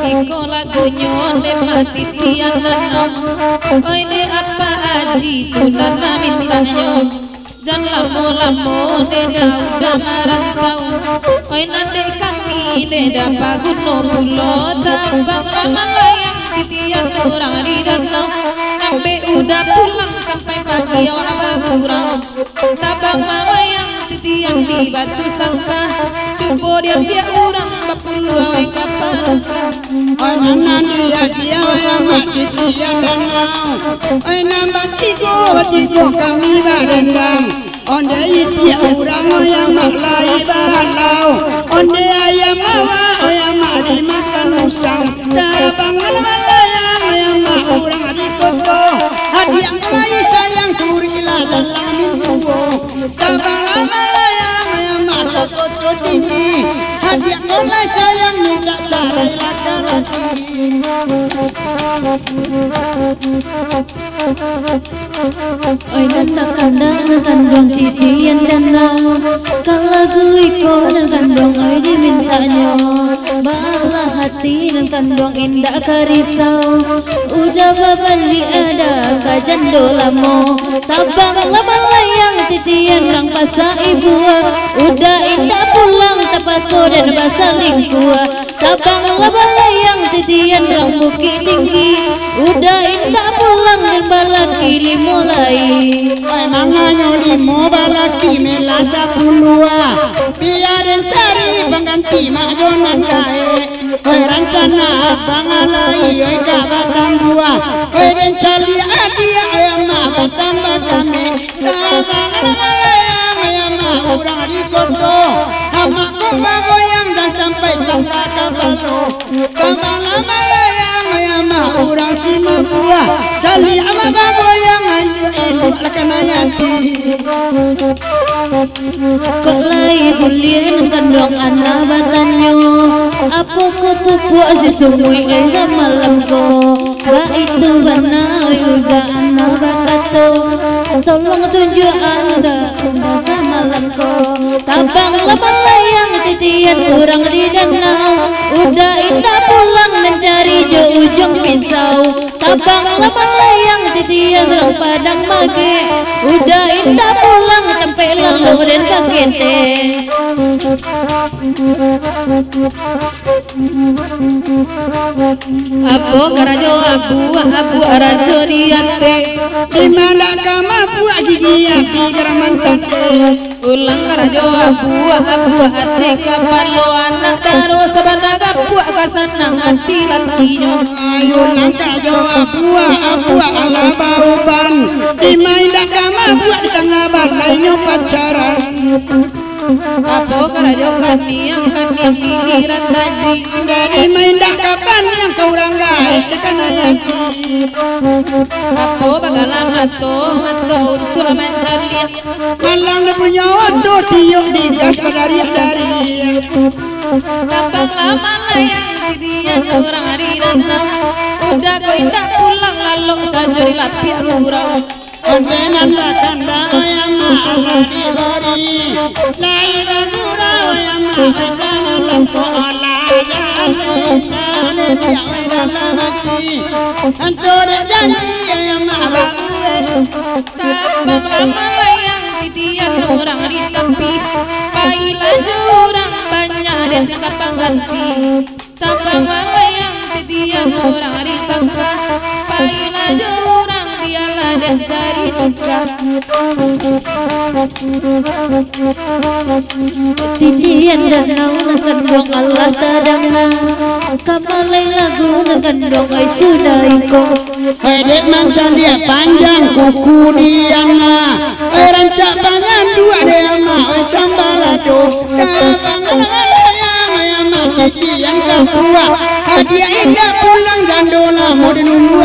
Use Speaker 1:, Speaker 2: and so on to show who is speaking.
Speaker 1: Iko lagunya de mati tiada oi de apa aji tunan mintanya jan lamo-lamo de udah merantau oi nade kami de dapat gunung pulau tabang malayang titian orang di danau sampai udah pulang sampai pagi orang bergurau tabang malayang titian di batu sangka cubo dia biar orang bapuluai kapal
Speaker 2: Anak dia mati tiada danau nambah tigo kami barendam onde itia urang yang maklai bahalau onde ayam mawa yang mari makan usang tabang malayang yang urang di koto hadiah mai sayang turila dalam minggu tabang malayang yang makan koto tinggi hadiah mulai sayang minta cari laki-laki
Speaker 3: oi nanda kandang titian danau kalau iko dan kandang oi dimintanya bala hati dan kandang indah karisau udah babali ada kajando lamo tabang lamalayang titian rang pasa ibu udah indah pulang tapaso dan basaling tua tabang lamalayang titian rang bukit tinggi udah indah pulang dan balan kili mulai
Speaker 2: manganyo limo balaki melasa pulua biarin cari pengganti majonan kae koi rancana pangalai oi kabatan dua koi rencali adia ayam tambah kami tamangalayang ayam urang di koto amak kumba goyang dan sampai tangka kapalo tamangalayang ayam urang sima buah cali amak goyang ayo lakanayati
Speaker 3: kok lai bulian kandang anak batanyo apa ko pupu si sumui sa malam ko ba itu bana udah anak bakato tolong tunjuk anda sa malam ko tabang lamang layang titian kurang di danau udah indah pulang mencari jo ujung pisau tabang lamang layang titian rang padang mage udah indah pulang sampai lalu dan pakete
Speaker 1: apo karajo abu arajo diate
Speaker 2: di mana kama buat gigi api garamantate
Speaker 1: ulang karajo abu ate kapalo anak taro sabanaga buat kasanang hati lakinya
Speaker 2: ayo langkajo abu ala bauban di mana kama buat tengah balainya pacaran
Speaker 1: apo karajo kami yang giliran taji
Speaker 2: dari maindak kapan yang kau ranggai kekanayaki
Speaker 1: apo bagalan mato untuk mencari
Speaker 2: malang na punya oto tiok di gas dari
Speaker 1: tabang lama layang titian orang hari danau udah kau indah pulang lalu sajuri lapia urang
Speaker 2: kondenan kanda yang mahal di bari laira dura yang mahal lampu ala jane tiada hati antara janji yang mahal
Speaker 1: tabang lama layang titian orang di tepi pailah jurang banyak dan kapan ganti tabang layang titian orang di sangka pailah jurang biarlah dan cari nikah.
Speaker 3: Titian danau nakan dong Allah tadangna, kamalai lagu nakan dong ai sudah iko.
Speaker 2: Hedek mancan dia panjang kuku dia na, rancak pangan dua dia ma, sambalado. Kapangan ayam kiki yang kapua, hadiah indah pulang jandona mau dinunggu.